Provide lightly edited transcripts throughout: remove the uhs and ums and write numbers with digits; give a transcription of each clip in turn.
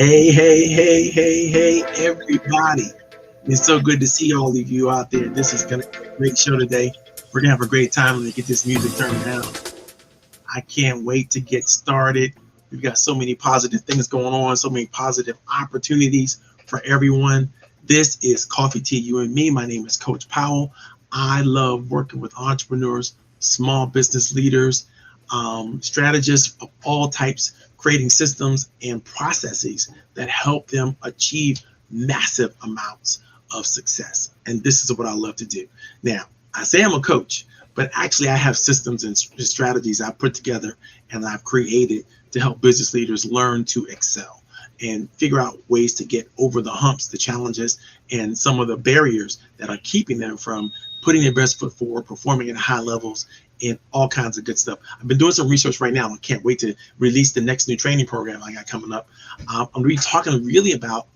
Hey, everybody. It's so good to see all of you out there. This is going to be a great show today. We're going to have a great time to get this music turned down. I can't wait to get started. We've got so many positive things going on, so many positive opportunities for everyone. This is Coffee Tea, You and Me. My name is Coach Powell. I love working with entrepreneurs, small business leaders, strategists of all types, creating systems and processes that help them achieve massive amounts of success. And this is what I love to do. Now, I say I'm a coach, but actually I have systems and strategies I put together and I've created to help business leaders learn to excel and figure out ways to get over the humps, the challenges, and some of the barriers that are keeping them from putting their best foot forward, performing at high levels, and all kinds of good stuff. I've been doing some research right now. I can't wait to release the next new training program I got coming up. I'm going to be talking really about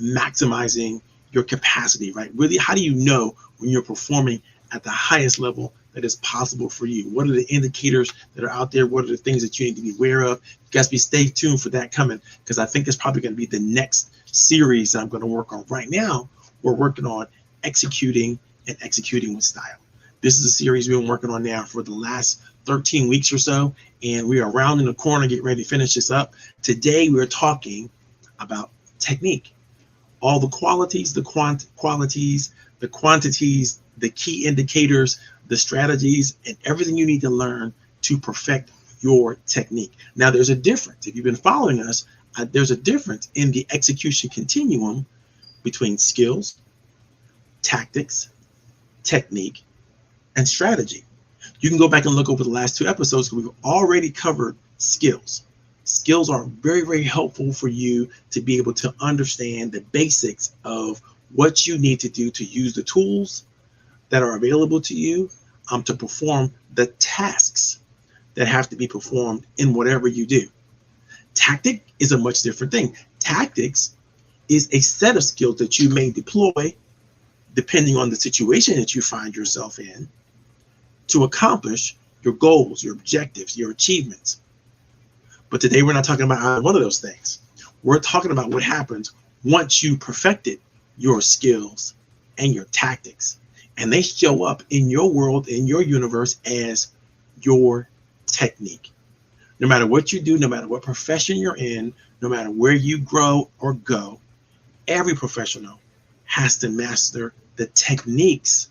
maximizing your capacity, right? Really, how do you know when you're performing at the highest level that is possible for you? What are the indicators that are out there? What are the things that you need to be aware of? You guys stay tuned for that coming, because I think it's probably going to be the next series I'm going to work on. Right now, we're working on executing with style. This is a series we've been working on now for the last 13 weeks or so, and we are rounding the corner, getting ready to finish this up. Today, we're talking about technique. All the qualities, the quantities, the key indicators, the strategies, and everything you need to learn to perfect your technique. Now, there's a difference. If you've been following us, there's a difference in the execution continuum between skills, tactics, technique, and strategy. You can go back and look over the last 2 episodes, because we've already covered skills. Skills are very, very helpful for you to be able to understand the basics of what you need to do to use the tools that are available to you to perform the tasks that have to be performed in whatever you do. Tactic is a much different thing. Tactics is a set of skills that you may deploy depending on the situation that you find yourself in to accomplish your goals, your objectives, your achievements. But today we're not talking about either one of those things. We're talking about what happens once you perfected your skills and your tactics, and they show up in your world, in your universe, as your technique. No matter what you do, no matter what profession you're in, no matter where you grow or go, every professional has to master the techniques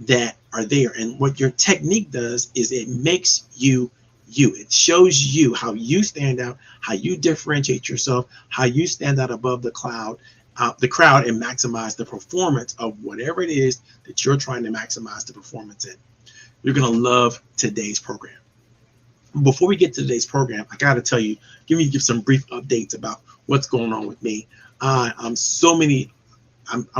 that are there. And what your technique does is it makes you you. It shows you how you stand out, how you differentiate yourself, how you stand out above the crowd and maximize the performance of whatever it is that you're trying to maximize the performance in. You're going to love today's program. Before we get to today's program, I got to tell you, give some brief updates about what's going on with me. I'm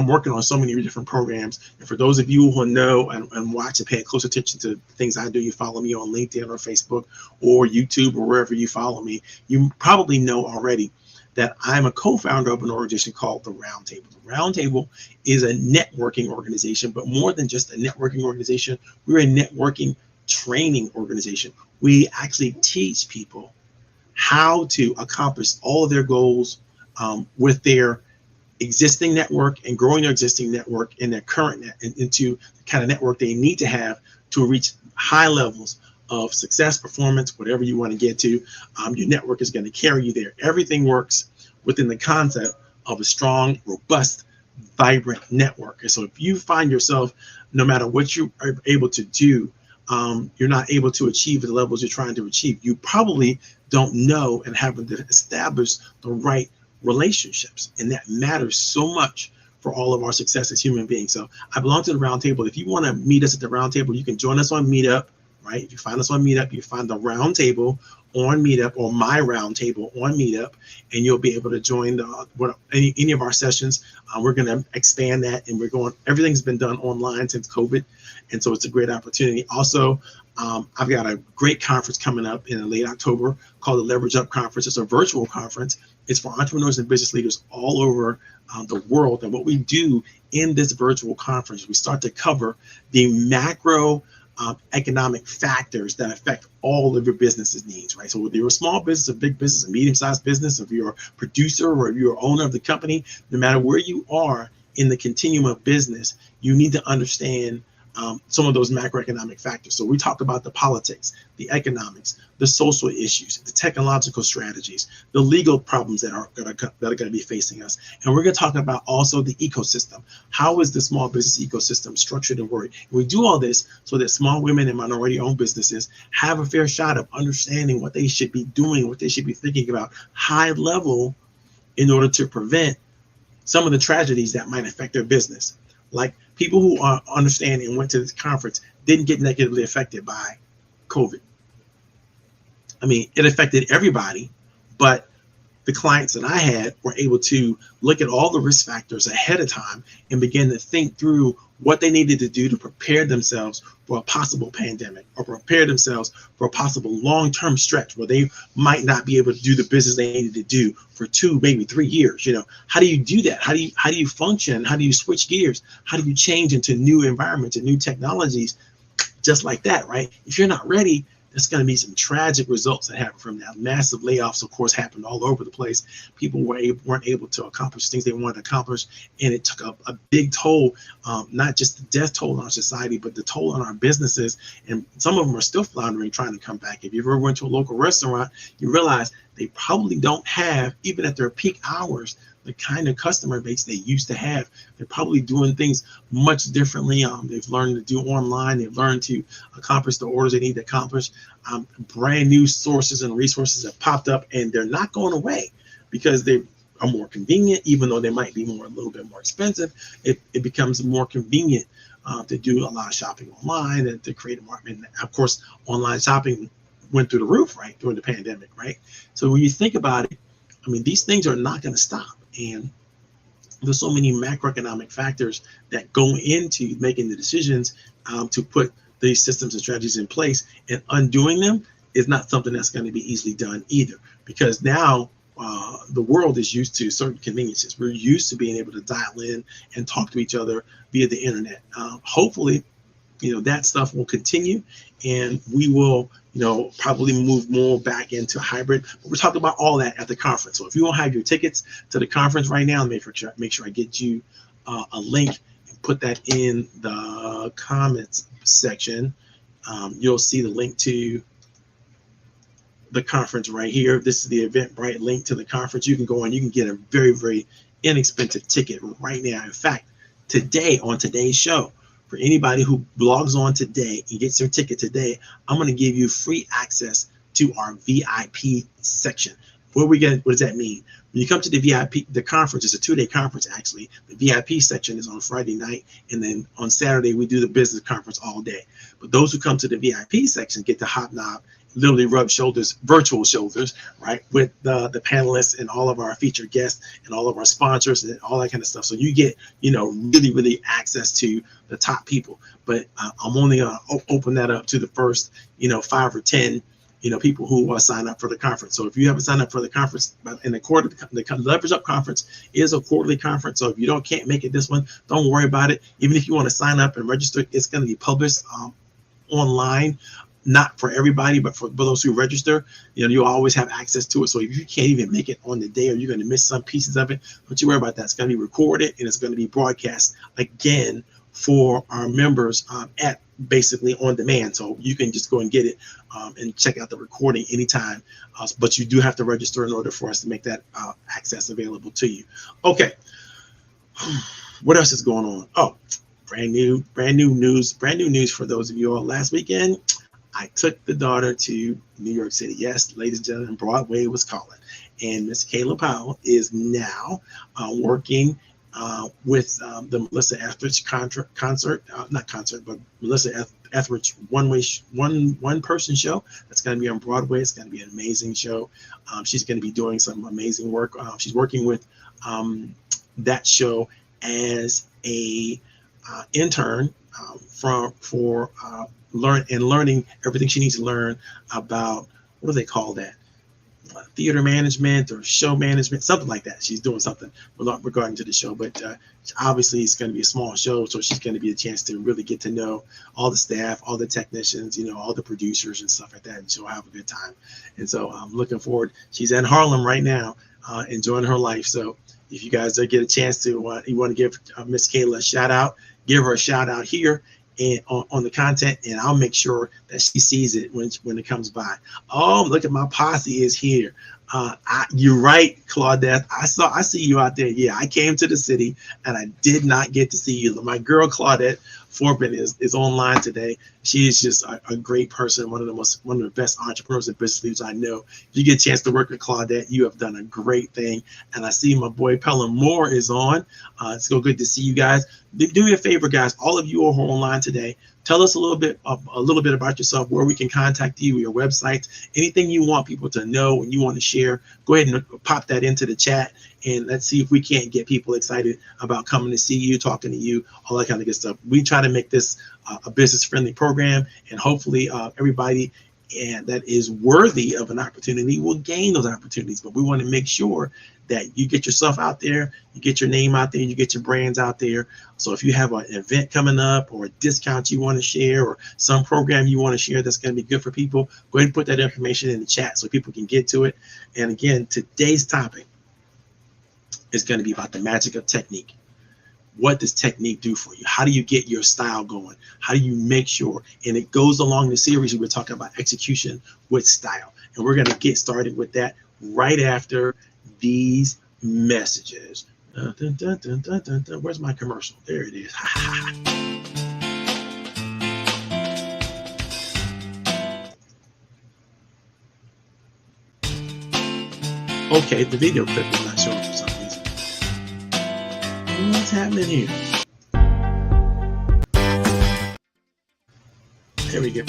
working on so many different programs. And for those of you who know and watch and pay close attention to things I do, you follow me on LinkedIn or Facebook or YouTube or wherever you follow me, you probably know already that I'm a co-founder of an organization called the Roundtable. The Roundtable is a networking organization, but more than just a networking organization, we're a networking training organization. We actually teach people how to accomplish all of their goals with their existing network and growing their existing network in their current into the kind of network they need to have to reach high levels of success, performance, whatever you want to get to. Your network is going to carry you there. Everything works within the concept of a strong, robust, vibrant network. And so if you find yourself, no matter what you are able to do, you're not able to achieve the levels you're trying to achieve, you probably don't know and haven't established the right relationships, and that matters so much for all of our success as human beings. So I belong to the Roundtable. If you want to meet us at the Roundtable, you can join us on Meetup, right? If you find us on Meetup, you find the Roundtable on Meetup or my Roundtable on Meetup, and you'll be able to join any of our sessions. We're going to expand that, and everything's been done online since COVID, and so it's a great opportunity. Also, I've got a great conference coming up in late October called the Leverage Up Conference. It's a virtual conference. It's for entrepreneurs and business leaders all over the world. And what we do in this virtual conference, we start to cover the macro economic factors that affect all of your business's needs, right? So whether you're a small business, a big business, a medium-sized business, if you're a producer or if you're an owner of the company, no matter where you are in the continuum of business, you need to understand some of those macroeconomic factors. So we talked about the politics, the economics, the social issues, the technological strategies, the legal problems that are going to be facing us. And we're going to talk about also the ecosystem. How is the small business ecosystem structured and worked? And we do all this so that small women and minority-owned businesses have a fair shot of understanding what they should be doing, what they should be thinking about high level in order to prevent some of the tragedies that might affect their business. Like people who understand and went to this conference didn't get negatively affected by COVID. I mean, it affected everybody, but the clients that I had were able to look at all the risk factors ahead of time and begin to think through what they needed to do to prepare themselves for a possible pandemic, or prepare themselves for a possible long-term stretch where they might not be able to do the business they needed to do for 2, maybe 3 years. How do you do that? How do you function? How do you switch gears? How do you change into new environments and new technologies just like that, right? If you're not ready, there's going to be some tragic results that happen from that. Massive layoffs, of course, happened all over the place. People weren't able to accomplish things they wanted to accomplish, and it took a big toll, not just the death toll on our society, but the toll on our businesses. And some of them are still floundering, trying to come back. If you ever went to a local restaurant, you realize they probably don't have, even at their peak hours, the kind of customer base they used to have. They're probably doing things much differently. They've learned to do online. They've learned to accomplish the orders they need to accomplish. Brand new sources and resources have popped up, and they're not going away because they are more convenient. Even though they might be a little bit more expensive, it becomes more convenient to do a lot of shopping online and to create a market. And of course, online shopping went through the roof, right, during the pandemic, right? So when you think about it, I mean, these things are not going to stop. And there's so many macroeconomic factors that go into making the decisions to put these systems and strategies in place, and undoing them is not something that's going to be easily done either, because now the world is used to certain conveniences. We're used to being able to dial in and talk to each other via the internet. Hopefully, that stuff will continue, and we will, probably move more back into hybrid. But we're talking about all that at the conference. So if you don't have your tickets to the conference right now, make sure I get you a link and put that in the comments section. You'll see the link to the conference right here. This is the Eventbrite link to the conference. You can go on, you can get a very, very inexpensive ticket right now. In fact, today, on today's show, for anybody who logs on today and gets their ticket today, I'm going to give you free access to our VIP section. What does that mean? When you come to the VIP, the conference is a 2-day conference, actually. The VIP section is on Friday night, and then on Saturday, we do the business conference all day. But those who come to the VIP section get to hobnob, literally rub shoulders, virtual shoulders, right, with the panelists and all of our featured guests and all of our sponsors and all that kind of stuff. So you get, really, really access to the top people. But I'm only going to open that up to the first, 5 or 10, people who sign up for the conference. So if you haven't signed up for the conference, in the Leverage Up conference is a quarterly conference. So if you can't make it this one, don't worry about it. Even if you want to sign up and register, it's going to be published online. Not for everybody, but for those who register, you'll always have access to it. So if you can't even make it on the day, or you're going to miss some pieces of it, don't you worry about that. It's going to be recorded, and it's going to be broadcast again for our members at basically on demand. So you can just go and get it and check out the recording anytime. But you do have to register in order for us to make that access available to you. Okay. What else is going on? Oh, brand new news for those of you all. Last weekend, I took the daughter to New York City. Yes, ladies and gentlemen, Broadway was calling. And Miss Kayla Powell is now working with the Melissa Etheridge Melissa Etheridge one-person show that's going to be on Broadway. It's going to be an amazing show. She's going to be doing some amazing work. She's working with that show as a intern for learning everything she needs to learn about, what do they call that? Theater management or show management, something like that. She's doing something regarding to the show, but obviously it's going to be a small show, so she's going to be a chance to really get to know all the staff, all the technicians, all the producers and stuff like that, and she'll have a good time. And so I'm looking forward. She's in Harlem right now, enjoying her life. So if you guys get a chance to, you want to give Miss Kayla a shout out, give her a shout out here and on the content, and I'll make sure that she sees it when it comes by. Oh, look at my posse is here. You're right, Claudette. I see you out there. Yeah, I came to the city and I did not get to see you. My girl Claudette Forbin is online today. She is just a great person, one of the best entrepreneurs and business leaders I know. If you get a chance to work with Claudette, you have done a great thing. And I see my boy Pelham Moore is on. It's so good to see you guys. Do me a favor, guys. All of you who are online today, Tell us a little bit about yourself, where we can contact you, your websites, anything you want people to know and you want to share. Go ahead and pop that into the chat, and let's see if we can't get people excited about coming to see you, talking to you, all that kind of good stuff. We try to make this a business-friendly program, and hopefully everybody and that is worthy of an opportunity will gain those opportunities. But we want to make sure that you get yourself out there, you get your name out there, you get your brands out there. So if you have an event coming up or a discount you want to share or some program you want to share that's going to be good for people, go ahead and put that information in the chat so people can get to it. And again, today's topic is going to be about the magic of technique. What does technique do for you? How do you get your style going? How do you make sure? And it goes along the series we were talking about execution with style. And we're going to get started with that right after these messages. Dun, dun, dun, dun, dun, dun, dun. Where's my commercial? There it is. Okay, the video clip is not showing for some reason. What's happening here? There we go.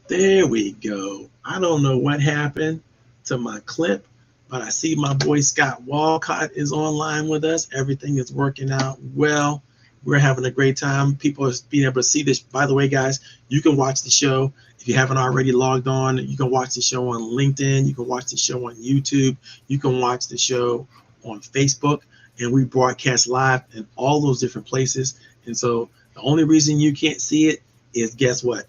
There we go. I don't know what happened to my clip, but I see my boy Scott Walcott is online with us. Everything is working out well. We're having a great time. People are being able to see this. By the way, guys, you can watch the show. If you haven't already logged on, you can watch the show on LinkedIn. You can watch the show on YouTube. You can watch the show on Facebook. And we broadcast live in all those different places. And so the only reason you can't see it is, guess what?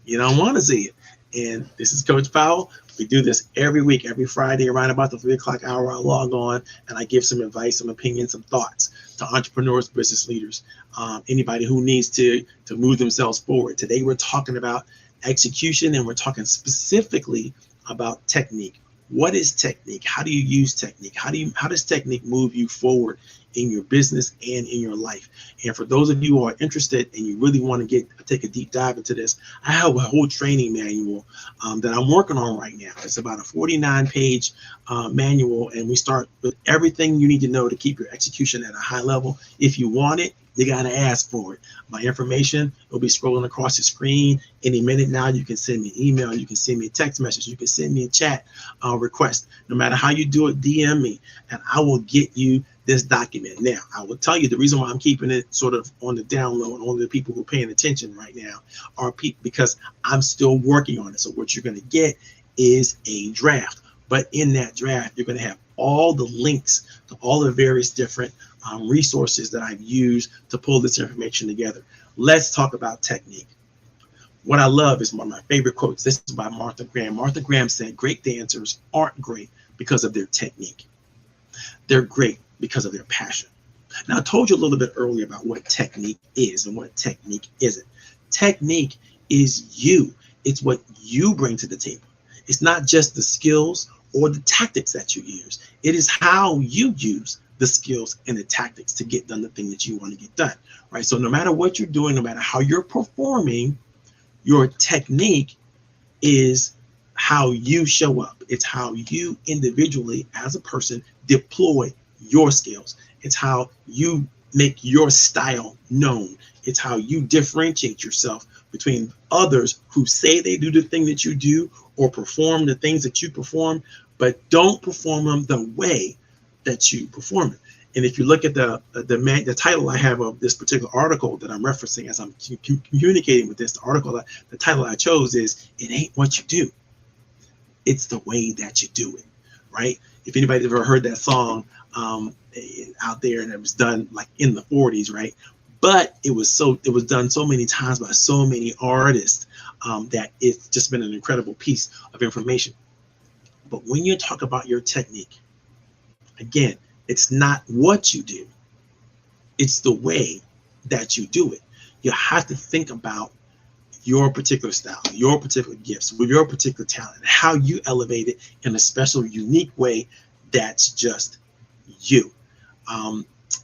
You don't want to see it. And this is Coach Powell. We do this every week, every Friday, around about the 3 o'clock hour. I log on and I give some advice, some opinions, some thoughts to entrepreneurs, business leaders, anybody who needs to move themselves forward. Today, we're talking about execution, and we're talking specifically about technique. What is technique? How do you use technique? How does technique move you forward in your business and in your life? And for those of you who are interested and you really want to take a deep dive into this, I have a whole training manual that I'm working on right now. It's about a 49-page manual, and we start with everything you need to know to keep your execution at a high level. If you want it, you got to ask for it. My information will be scrolling across the screen any minute now. You can send me an email. You can send me a text message. You can send me a chat request. No matter how you do it, DM me, and I will get you this document. Now, I will tell you the reason why I'm keeping it sort of on the down low, and only the people who are paying attention right now are people, because I'm still working on it. So what you're going to get is a draft. But in that draft, you're going to have all the links to all the various different resources that I've used to pull this information together. Let's talk about technique. What I love is one of my favorite quotes. This is by Martha Graham. Martha Graham said, "Great dancers aren't great because of their technique. They're great because of their passion." Now, I told you a little bit earlier about what technique is and what technique isn't. Technique is you. It's what you bring to the table. It's not just the skills or the tactics that you use. It is how you use the skills and the tactics to get done the thing that you want to get done, right? So no matter what you're doing, no matter how you're performing, your technique is how you show up. It's how you individually as a person deploy your skills. It's how you make your style known. It's how you differentiate yourself between others who say they do the thing that you do or perform the things that you perform, but don't perform them the way that you perform it. And if you look at the title I have of this particular article that I'm referencing as I'm communicating with this, the title I chose is "It Ain't What You Do, It's the Way That You Do It," right? If anybody's ever heard that song out there, and it was done like in the 40s, right? But it was done so many times by so many artists that it's just been an incredible piece of information. But when you talk about your technique, again, it's not what you do, it's the way that you do it. You have to think about your particular style, your particular gifts, with your particular talent, how you elevate it in a special, unique way that's just you.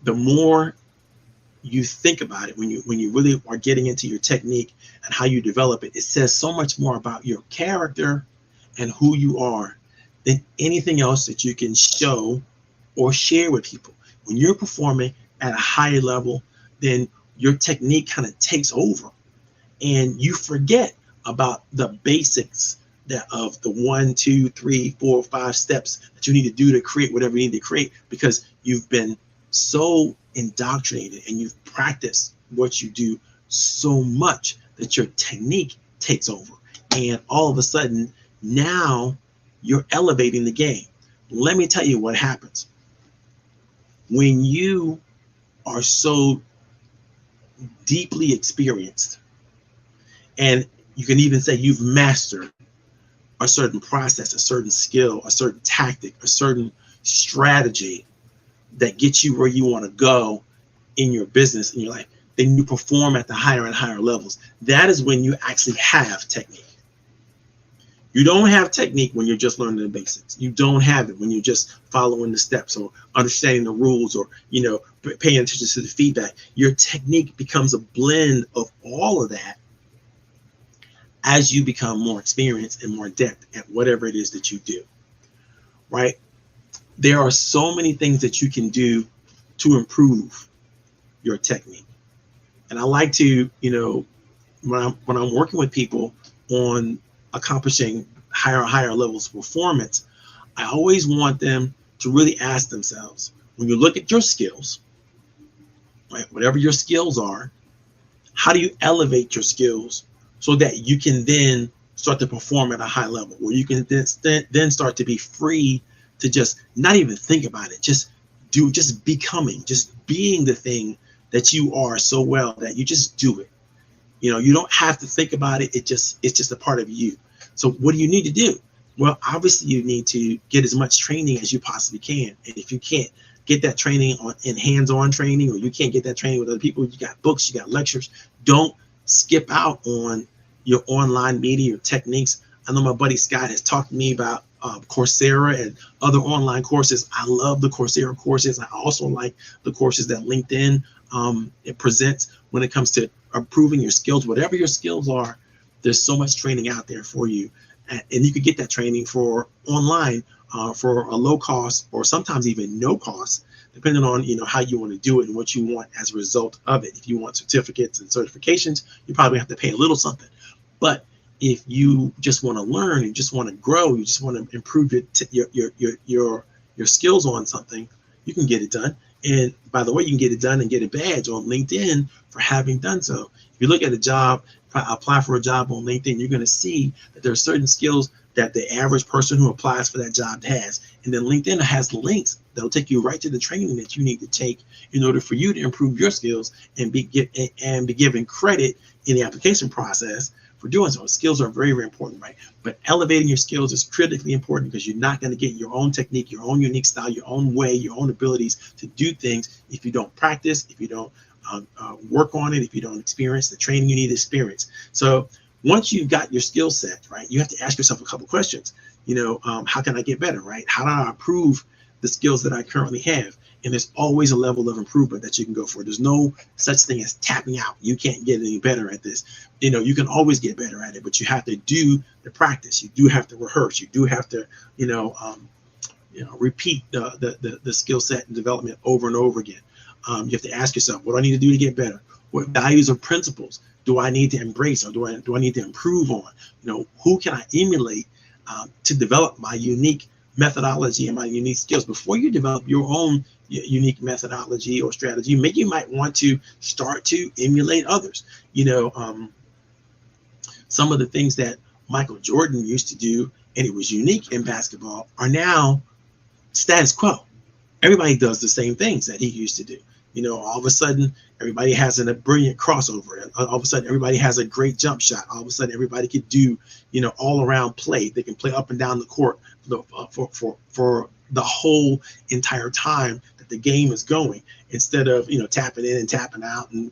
The more you think about it, when you really are getting into your technique and how you develop it, it says so much more about your character and who you are than anything else that you can show or share with people. When you're performing at a higher level, then your technique kind of takes over, and you forget about the basics that of the 1, 2, 3, 4, 5 steps that you need to do to create whatever you need to create, because you've been so indoctrinated and you've practiced what you do so much that your technique takes over. And all of a sudden, now you're elevating the game. Let me tell you what happens. When you are so deeply experienced, and you can even say you've mastered a certain process, a certain skill, a certain tactic, a certain strategy that gets you where you want to go in your business, in your life, then you perform at the higher and higher levels. That is when you actually have technique. You don't have technique when you're just learning the basics. You don't have it when you're just following the steps or understanding the rules or, paying attention to the feedback. Your technique becomes a blend of all of that as you become more experienced and more adept at whatever it is that you do, right? There are so many things that you can do to improve your technique. And I like to, when I'm working with people on accomplishing higher levels of performance, I always want them to really ask themselves, when you look at your skills, right, whatever your skills are, how do you elevate your skills so that you can then start to perform at a high level, where you can then start to be free to just not even think about it, just becoming, just being the thing that you are so well that you just do it. You don't have to think about it. It's just a part of you. So what do you need to do? Well, obviously you need to get as much training as you possibly can. And if you can't get that training in hands-on training, or you can't get that training with other people, you got books, you got lectures, don't skip out on your online media, your techniques. I know my buddy Scott has talked to me about Coursera and other online courses. I love the Coursera courses. I also like the courses that LinkedIn it presents when it comes to improving your skills. Whatever your skills are, there's so much training out there for you. And you could get that training for online for a low cost, or sometimes even no cost, depending on how you want to do it and what you want as a result of it. If you want certificates and certifications, you probably have to pay a little something. But if you just want to learn, you just want to grow, you just want to improve your skills on something, you can get it done. And by the way, you can get it done and get a badge on LinkedIn for having done so. If you look at a job, apply for a job on LinkedIn, you're going to see that there are certain skills that the average person who applies for that job has. And then LinkedIn has links that'll take you right to the training that you need to take in order for you to improve your skills and be given credit in the application process for doing so. Skills are very, very important, right? But elevating your skills is critically important, because you're not going to get your own technique, your own unique style, your own way, your own abilities to do things if you don't practice, if you don't work on it, if you don't experience the training you need to experience. So once you've got your skill set, right, you have to ask yourself a couple questions. How can I get better, right? How do I improve the skills that I currently have? And there's always a level of improvement that you can go for. There's no such thing as tapping out. You can't get any better at this. You can always get better at it, but you have to do the practice. You do have to rehearse. You do have to, repeat the skill set and development over and over again. You have to ask yourself, what do I need to do to get better? What values or principles do I need to embrace, or do I need to improve on? Who can I emulate to develop my unique methodology and my unique skills? Before you develop your own unique methodology or strategy, maybe you might want to start to emulate others. Some of the things that Michael Jordan used to do, and it was unique in basketball, are now status quo. Everybody does the same things that he used to do. All of a sudden, everybody has a brilliant crossover. All of a sudden, everybody has a great jump shot. All of a sudden, everybody could do, all around play. They can play up and down the court for the whole entire time that the game is going, instead of, tapping in and tapping out and,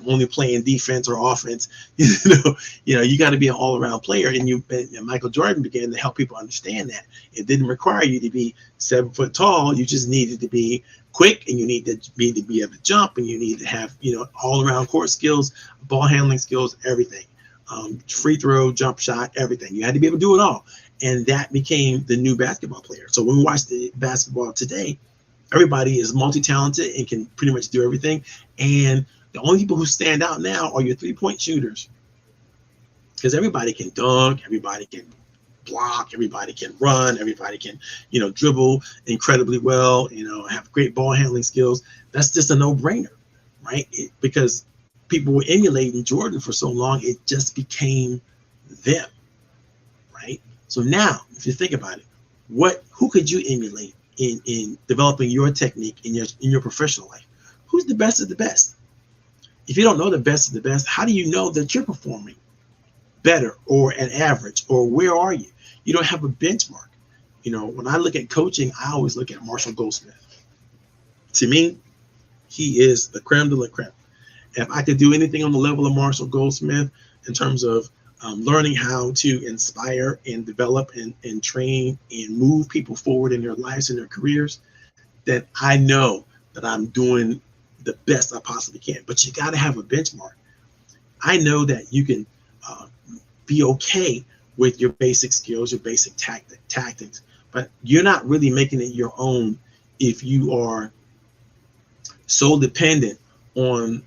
only playing defense or offense. You got to be an all around player. And Michael Jordan began to help people understand that it didn't require you to be 7 foot tall. You just needed to be quick, and you need to be able to jump, and you need to have, all around court skills, ball handling skills, everything, free throw, jump shot, everything. You had to be able to do it all. And that became the new basketball player. So when we watch the basketball today, everybody is multi-talented and can pretty much do everything. And the only people who stand out now are your three-point shooters, because everybody can dunk, everybody can block, everybody can run, everybody can, dribble incredibly well, have great ball handling skills. That's just a no-brainer, right? Because people were emulating Jordan for so long, it just became them, right? So now, if you think about it, who could you emulate in developing your technique in your professional life? Who's the best of the best? If you don't know the best of the best, how do you know that you're performing better or an average, or where are you? You don't have a benchmark. When I look at coaching, I always look at Marshall Goldsmith. To me, he is the creme de la creme. If I could do anything on the level of Marshall Goldsmith in terms of learning how to inspire and develop and train and move people forward in their lives and their careers, then I know that I'm doing the best I possibly can. But you got to have a benchmark. I know that you can be okay with your basic skills, your basic tactics, but you're not really making it your own if you are so dependent on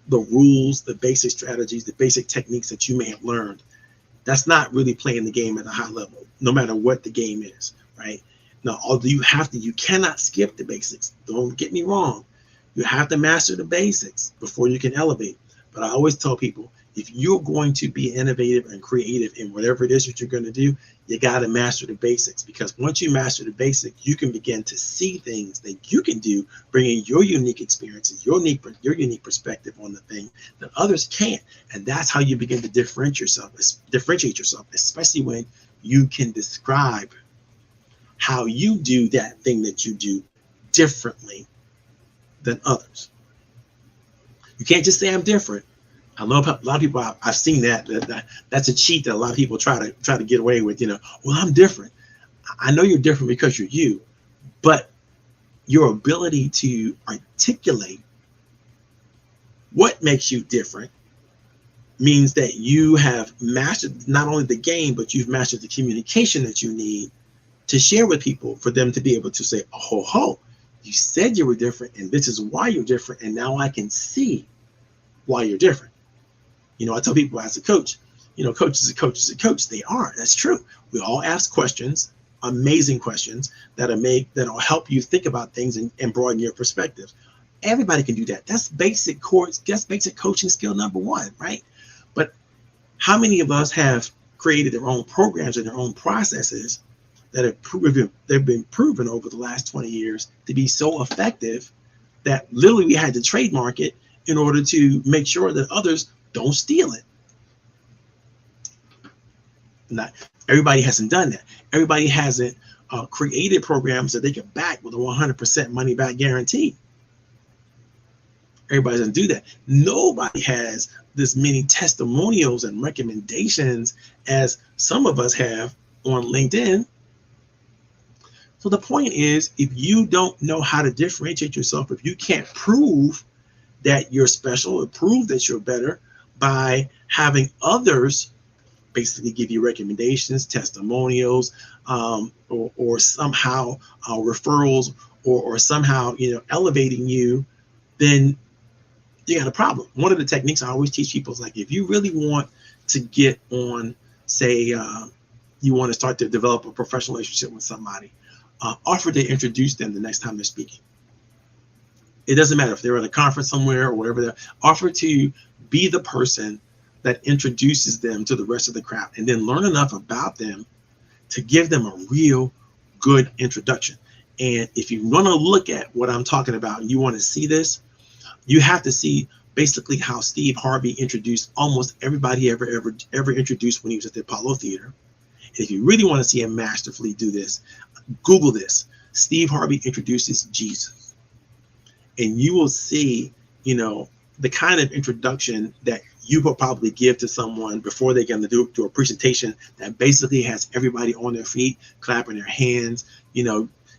the rules, the basic strategies, the basic techniques that you may have learned. That's not really playing the game at a high level, no matter what the game is, right? Now, although you cannot skip the basics. Don't get me wrong. You have to master the basics before you can elevate. But I always tell people, if you're going to be innovative and creative in whatever it is that you're going to do, you got to master the basics, because once you master the basics, you can begin to see things that you can do, bringing your unique experiences, your unique perspective on the thing that others can't. And that's how you begin to differentiate yourself, especially when you can describe how you do that thing that you do differently than others. You can't just say I'm different. I know a lot of people, I've seen that's a cheat that a lot of people try to get away with, well, I'm different. I know you're different because you're you, but your ability to articulate what makes you different means that you have mastered not only the game, but you've mastered the communication that you need to share with people for them to be able to say, oh, you said you were different, and this is why you're different, and now I can see why you're different. I tell people as a coach, coaches are coach. They are. That's true. We all ask questions, amazing questions that'll help you think about things and broaden your perspectives. Everybody can do that. That's basic coaching skill number one, right? But how many of us have created their own programs and their own processes that they've been proven over the last 20 years to be so effective that literally we had to trademark it in order to make sure that others don't steal it. Not everybody hasn't done that. Everybody hasn't created programs that they can back with a 100% money back guarantee. Everybody doesn't do that. Nobody has this many testimonials and recommendations as some of us have on LinkedIn. So the point is, if you don't know how to differentiate yourself, if you can't prove that you're special or prove that you're better by having others basically give you recommendations, testimonials, or somehow referrals, or somehow elevating you, then you got a problem. One of the techniques I always teach people is, like, if you really want to get on, say, you want to start to develop a professional relationship with somebody, offer to introduce them the next time they're speaking. It doesn't matter if they're at a conference somewhere or whatever. Offer to be the person that introduces them to the rest of the crowd, and then learn enough about them to give them a real good introduction. And if you want to look at what I'm talking about and you want to see this, you have to see basically how Steve Harvey introduced almost everybody ever introduced when he was at the Apollo Theater. And if you really want to see him masterfully do this, Google this. Steve Harvey introduces Jesus. And you will see, the kind of introduction that you will probably give to someone before they get to do a presentation that basically has everybody on their feet, clapping their hands,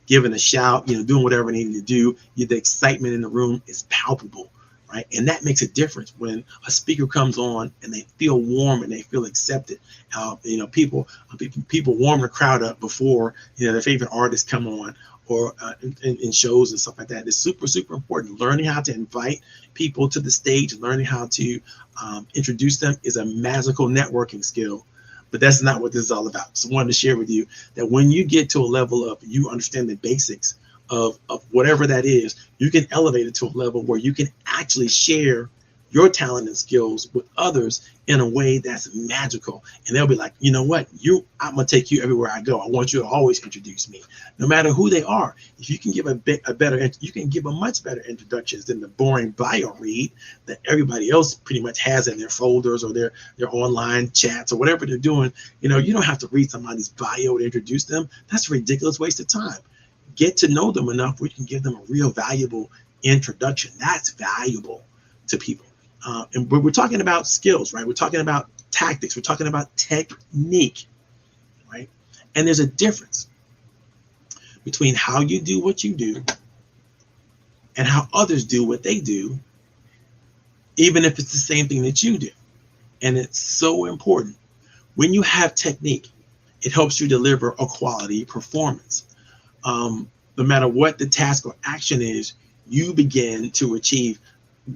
giving a shout, doing whatever they need to do. The excitement in the room is palpable. right? And that makes a difference when a speaker comes on and they feel warm and they feel accepted. People warm the crowd up before their favorite artists come on, or in shows and stuff like that. It's super, super important. Learning how to invite people to the stage, learning how to introduce them is a magical networking skill. But that's not what this is all about. So I wanted to share with you that when you get to a level of you understand the basics of whatever that is, you can elevate it to a level where you can actually share your talent and skills with others in a way that's magical. And they'll be like, you know what, I'm gonna take you everywhere I go. I want you to always introduce me, no matter who they are. If you can give you can give a much better introductions than the boring bio read that everybody else pretty much has in their folders or their online chats or whatever they're doing. You don't have to read somebody's bio to introduce them. That's a ridiculous waste of time. Get to know them enough where you can give them a real valuable introduction. That's valuable to people. And we're talking about skills, right? We're talking about tactics. We're talking about technique, right? And there's a difference between how you do what you do and how others do what they do, even if it's the same thing that you do. And it's so important. When you have technique, it helps you deliver a quality performance. No matter what the task or action is, you begin to achieve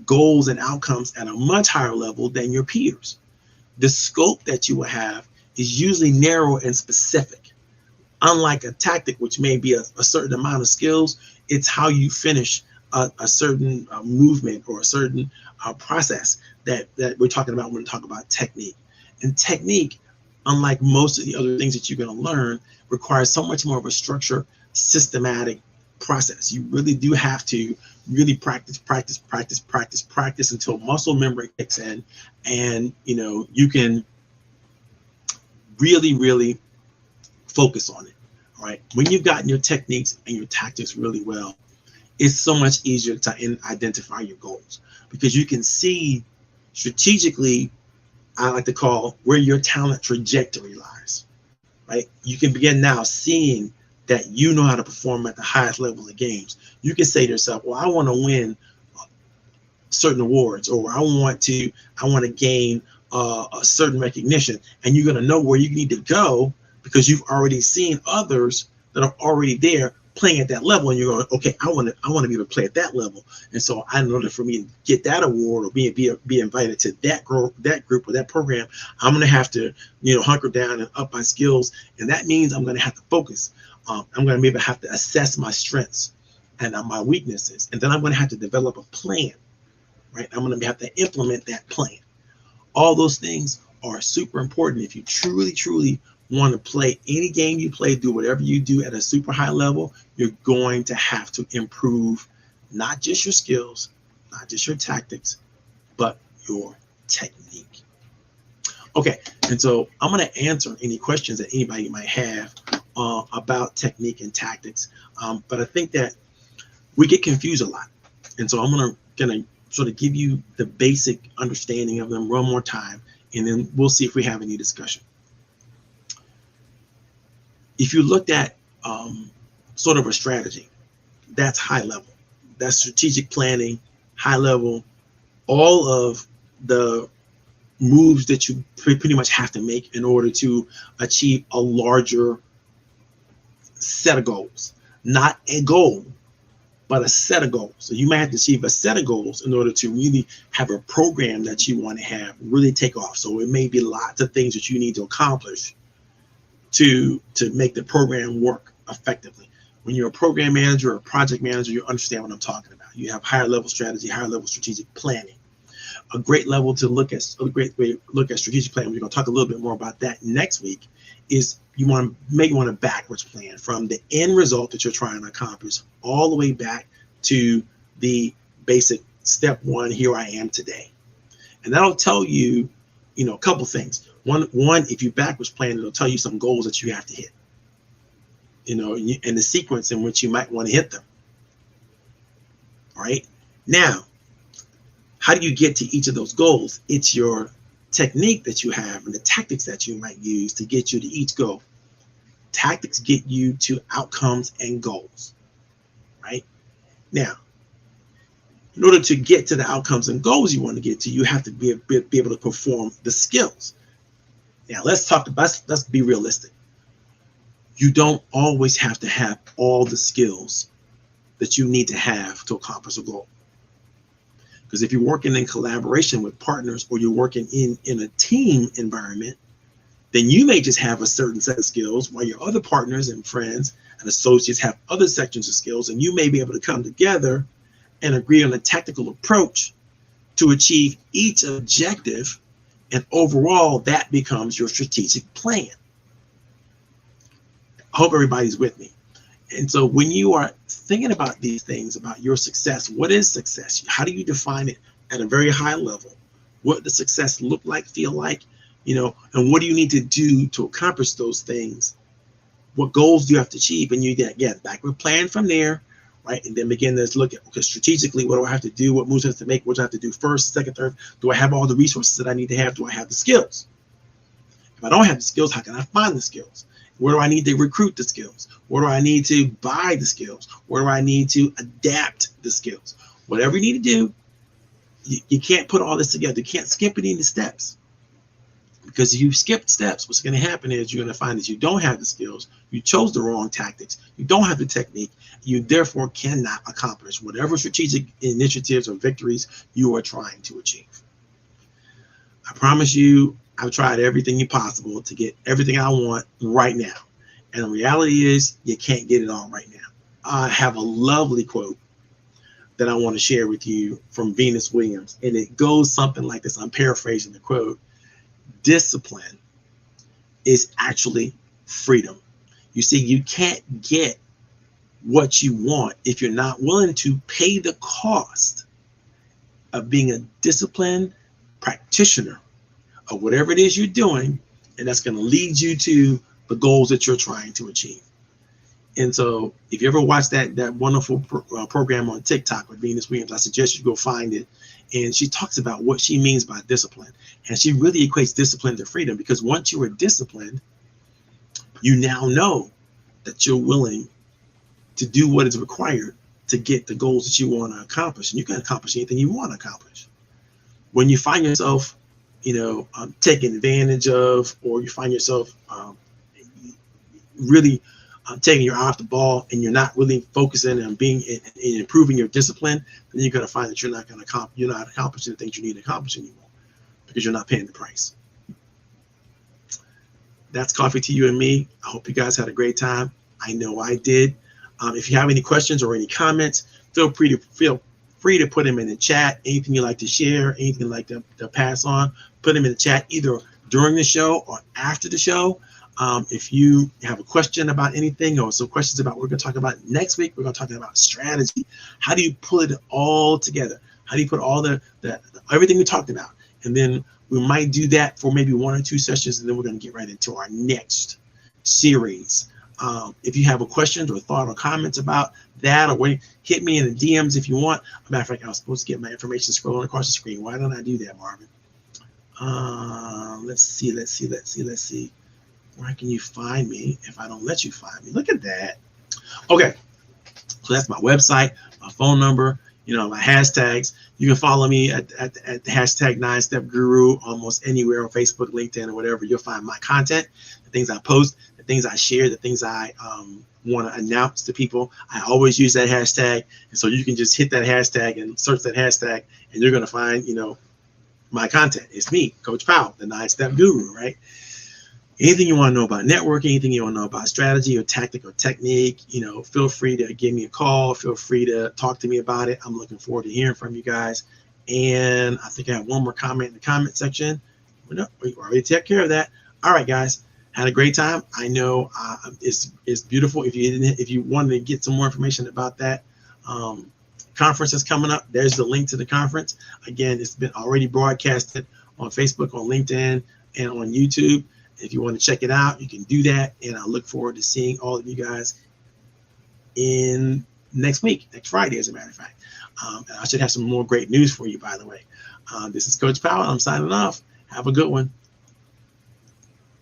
goals and outcomes at a much higher level than your peers. The scope that you will have is usually narrow and specific. Unlike a tactic, which may be a certain amount of skills, it's how you finish a certain movement or a certain process that we're talking about when we talk about technique. And technique, unlike most of the other things that you're going to learn, requires so much more of a structure, systematic process. You really do have to really practice until muscle memory kicks in, and you can really focus on it. All right, when you've gotten your techniques and your tactics really well, it's so much easier to identify your goals, because you can see strategically, I like to call, where your talent trajectory lies. Right, you can begin now seeing that you know how to perform at the highest level of games. You can say to yourself, well, I want to win certain awards, or I want to gain a certain recognition. And you're going to know where you need to go because you've already seen others that are already there playing at that level. And you're going, okay, I want to be able to play at that level. And so in order for me to get that award or be invited to that group or that program, I'm going to have to, hunker down and up my skills. And that means I'm going to have to focus. I'm going to maybe have to assess my strengths and my weaknesses. And then I'm going to have to develop a plan, right? I'm going to have to implement that plan. All those things are super important. If you truly want to play any game you play, do whatever you do at a super high level, you're going to have to improve not just your skills, not just your tactics, but your technique. Okay, and so I'm going to answer any questions that anybody might have about technique and tactics, but I think that we get confused a lot, and so I'm gonna sort of give you the basic understanding of them one more time, and then we'll see if we have any discussion. If you looked at sort of a strategy, that's high level, that's strategic planning, high level, all of the moves that you pretty much have to make in order to achieve a larger set of goals. Not a goal, but a set of goals. So you might have to achieve a set of goals in order to really have a program that you want to have really take off. So it may be lots of things that you need to accomplish to make the program work effectively. When you're a program manager or a project manager, you understand what I'm talking about. You have higher level strategy, higher level strategic planning. A great level to look at, a great way to look at strategic planning, we're going to talk a little bit more about that next week, is you want a backwards plan from the end result that you're trying to accomplish all the way back to the basic step one, here I am today. And that'll tell you, a couple things. One, if you backwards plan, it'll tell you some goals that you have to hit, and the sequence in which you might want to hit them. All right. Now, how do you get to each of those goals? It's your technique that you have and the tactics that you might use to get you to each goal. Tactics get you to outcomes and goals, right? Now, in order to get to the outcomes and goals you want to get to, you have to be able to perform the skills. Now, let's be realistic. You don't always have to have all the skills that you need to have to accomplish a goal. Because if you're working in collaboration with partners, or you're working in a team environment, then you may just have a certain set of skills, while your other partners and friends and associates have other sections of skills, and you may be able to come together and agree on a tactical approach to achieve each objective, and overall that becomes your strategic plan. I hope everybody's with me. And so when you are thinking about these things, about your success, what is success? How do you define it at a very high level? What does success look like, feel like, and what do you need to do to accomplish those things? What goals do you have to achieve? And you get backward plan from there, right? And then begin to look at, okay, strategically, what do I have to do? What moves I have to make? What do I have to do first, second, third? Do I have all the resources that I need to have? Do I have the skills? If I don't have the skills, how can I find the skills? Where do I need to recruit the skills? Where do I need to buy the skills? Where do I need to adapt the skills? Whatever you need to do, you can't put all this together. You can't skip any of the steps. Because if you skip steps, what's going to happen is you're going to find that you don't have the skills, you chose the wrong tactics, you don't have the technique, you therefore cannot accomplish whatever strategic initiatives or victories you are trying to achieve. I promise you, I've tried everything possible to get everything I want right now. And the reality is you can't get it all right now. I have a lovely quote that I want to share with you from Venus Williams. And it goes something like this. I'm paraphrasing the quote. Discipline is actually freedom. You see, you can't get what you want if you're not willing to pay the cost of being a disciplined practitioner of whatever it is you're doing, and that's going to lead you to the goals that you're trying to achieve. And so if you ever watch that wonderful program on TikTok with Venus Williams, I suggest you go find it. And she talks about what she means by discipline. And she really equates discipline to freedom, because once you are disciplined, you now know that you're willing to do what is required to get the goals that you want to accomplish. And you can accomplish anything you want to accomplish. When you find yourself taken advantage of, or you find yourself really taking your eye off the ball, and you're not really focusing on being in improving your discipline, then you're going to find that you're not accomplishing the things you need to accomplish anymore, because you're not paying the price. That's coffee to you and me. I hope you guys had a great time. I know I did. If you have any questions or any comments, feel free to put them in the chat. Anything you'd like to share, anything you'd like to pass on, put them in the chat either during the show or after the show. If you have a question about anything, or some questions about what we're going to talk about next week, we're going to talk about strategy. How do you put it all together? How do you put all the everything we talked about? And then we might do that for maybe 1 or 2 sessions, and then we're going to get right into our next series. If you have a question or thought or comments about that, or hit me in the DMs if you want. As a matter of fact, I was supposed to get my information scrolling across the screen. Why don't I do that, Marvin? Let's see. Where can you find me if I don't let you find me? Look at that. Okay, so that's my website, my phone number, my hashtags. You can follow me at the hashtag 9Step Guru almost anywhere on Facebook, LinkedIn, or whatever. You'll find my content, the things I post, the things I share, the things I want to announce to people. I always use that hashtag. And so you can just hit that hashtag and search that hashtag, and you're going to find, my content. It's me, Coach Powell, the 9-Step Guru, right? Anything you want to know about networking, anything you want to know about strategy or tactic or technique, feel free to give me a call. Feel free to talk to me about it. I'm looking forward to hearing from you guys. And I think I have one more comment in the comment section. No, we already took care of that. All right, guys, had a great time. I know it's beautiful. If you wanted to get some more information about that conference that's coming up, there's the link to the conference. Again, it's been already broadcasted on Facebook, on LinkedIn, and on YouTube. If you want to check it out, you can do that. And I look forward to seeing all of you guys in next week, next Friday, as a matter of fact. And I should have some more great news for you, by the way. This is Coach Powell. I'm signing off. Have a good one.